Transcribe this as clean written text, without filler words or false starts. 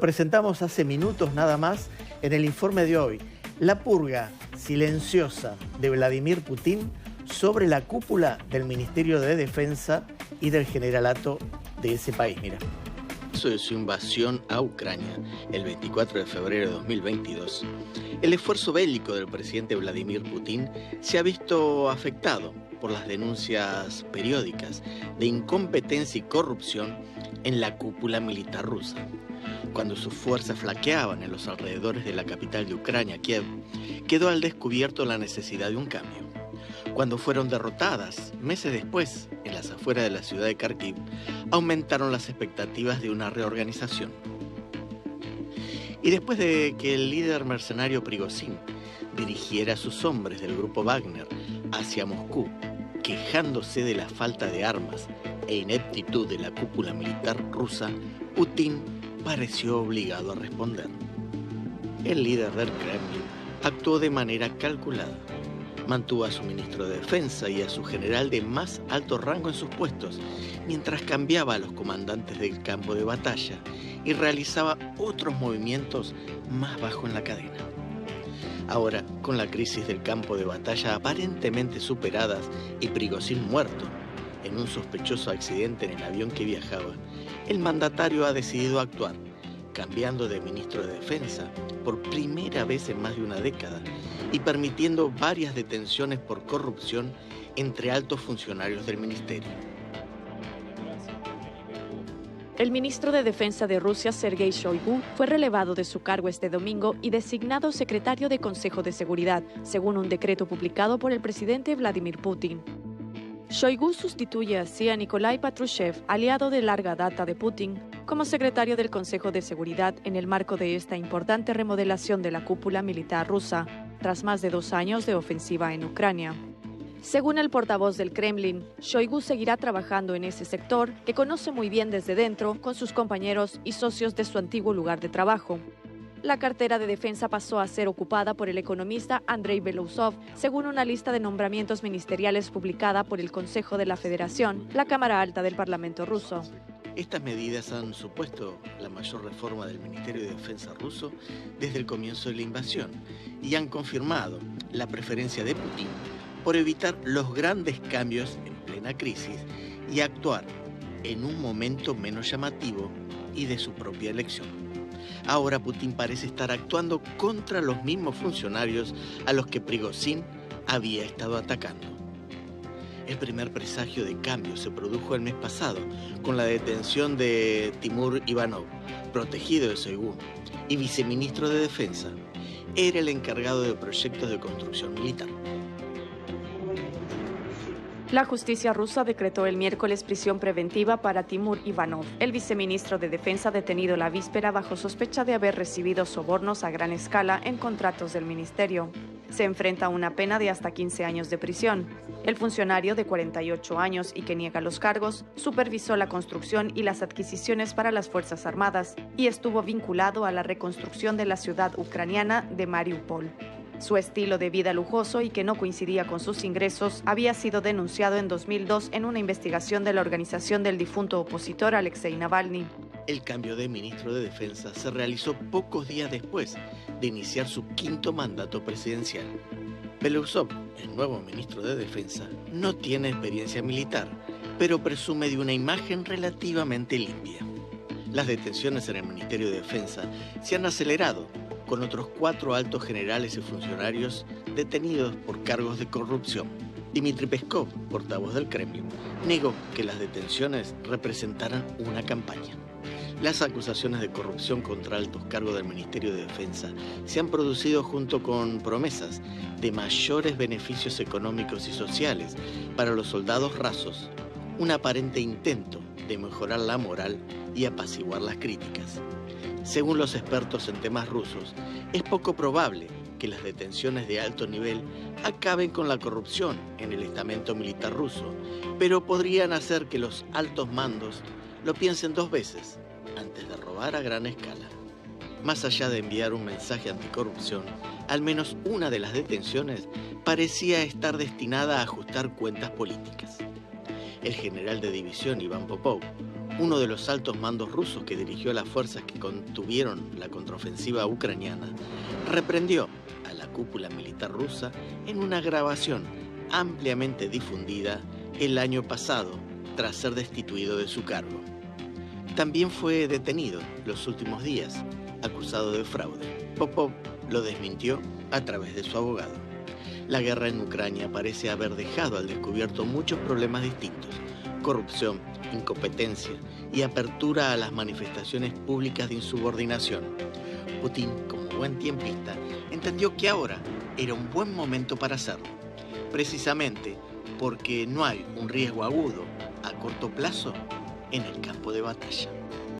Presentamos hace minutos nada más en el informe de hoy la purga silenciosa de Vladimir Putin sobre la cúpula del Ministerio de Defensa y del generalato de ese país. Mira. De su invasión a Ucrania el 24 de febrero de 2022, el esfuerzo bélico del presidente Vladimir Putin se ha visto afectado por las denuncias periódicas de incompetencia y corrupción en la cúpula militar rusa. Cuando sus fuerzas flaqueaban en los alrededores de la capital de Ucrania, Kiev, quedó al descubierto la necesidad de un cambio. Cuando fueron derrotadas, meses después, en las afueras de la ciudad de Kharkiv, aumentaron las expectativas de una reorganización. Y después de que el líder mercenario Prigozhin dirigiera a sus hombres del grupo Wagner hacia Moscú, quejándose de la falta de armas e ineptitud de la cúpula militar rusa, Putin pareció obligado a responder. El líder del Kremlin actuó de manera calculada. Mantuvo a su ministro de Defensa y a su general de más alto rango en sus puestos, mientras cambiaba a los comandantes del campo de batalla y realizaba otros movimientos más bajo en la cadena. Ahora, con la crisis del campo de batalla aparentemente superadas y Prigozhin muerto en un sospechoso accidente en el avión que viajaba, el mandatario ha decidido actuar, cambiando de ministro de Defensa por primera vez en más de una década y permitiendo varias detenciones por corrupción entre altos funcionarios del ministerio. El ministro de Defensa de Rusia, Sergei Shoigu, fue relevado de su cargo este domingo y designado secretario de Consejo de Seguridad, según un decreto publicado por el presidente Vladimir Putin. Shoigu sustituye así a Nikolai Patrushev, aliado de larga data de Putin, como secretario del Consejo de Seguridad en el marco de esta importante remodelación de la cúpula militar rusa, tras más de 2 años de ofensiva en Ucrania. Según el portavoz del Kremlin, Shoigu seguirá trabajando en ese sector, que conoce muy bien desde dentro, con sus compañeros y socios de su antiguo lugar de trabajo. La cartera de defensa pasó a ser ocupada por el economista Andrei Belousov, según una lista de nombramientos ministeriales publicada por el Consejo de la Federación, la Cámara Alta del Parlamento ruso. Estas medidas han supuesto la mayor reforma del Ministerio de Defensa ruso desde el comienzo de la invasión y han confirmado la preferencia de Putin por evitar los grandes cambios en plena crisis y actuar en un momento menos llamativo y de su propia elección. Ahora Putin parece estar actuando contra los mismos funcionarios a los que Prigozhin había estado atacando. El primer presagio de cambio se produjo el mes pasado con la detención de Timur Ivanov, protegido de Shoigu y viceministro de Defensa. Era el encargado de proyectos de construcción militar. La justicia rusa decretó el miércoles prisión preventiva para Timur Ivanov, el viceministro de Defensa detenido la víspera bajo sospecha de haber recibido sobornos a gran escala en contratos del ministerio. Se enfrenta a una pena de hasta 15 años de prisión. El funcionario de 48 años y que niega los cargos, supervisó la construcción y las adquisiciones para las Fuerzas Armadas y estuvo vinculado a la reconstrucción de la ciudad ucraniana de Mariupol. Su estilo de vida lujoso y que no coincidía con sus ingresos había sido denunciado en 2002 en una investigación de la organización del difunto opositor Alexei Navalny. El cambio de ministro de Defensa se realizó pocos días después de iniciar su 5º mandato presidencial. Belousov, el nuevo ministro de Defensa, no tiene experiencia militar, pero presume de una imagen relativamente limpia. Las detenciones en el Ministerio de Defensa se han acelerado, con otros 4 altos generales y funcionarios detenidos por cargos de corrupción. Dmitry Peskov, portavoz del Kremlin, negó que las detenciones representaran una campaña. Las acusaciones de corrupción contra altos cargos del Ministerio de Defensa se han producido junto con promesas de mayores beneficios económicos y sociales para los soldados rasos, un aparente intento de mejorar la moral y apaciguar las críticas. Según los expertos en temas rusos, es poco probable que las detenciones de alto nivel acaben con la corrupción en el estamento militar ruso, pero podrían hacer que los altos mandos lo piensen 2 veces antes de robar a gran escala. Más allá de enviar un mensaje anticorrupción, al menos una de las detenciones parecía estar destinada a ajustar cuentas políticas. El general de división Iván Popov, uno de los altos mandos rusos que dirigió a las fuerzas que contuvieron la contraofensiva ucraniana, reprendió a la cúpula militar rusa en una grabación ampliamente difundida el año pasado tras ser destituido de su cargo. También fue detenido los últimos días, acusado de fraude. Popov lo desmintió a través de su abogado. La guerra en Ucrania parece haber dejado al descubierto muchos problemas distintos: corrupción, incompetencia y apertura a las manifestaciones públicas de insubordinación. Putin, como buen tiempista, entendió que ahora era un buen momento para hacerlo, precisamente porque no hay un riesgo agudo a corto plazo en el campo de batalla.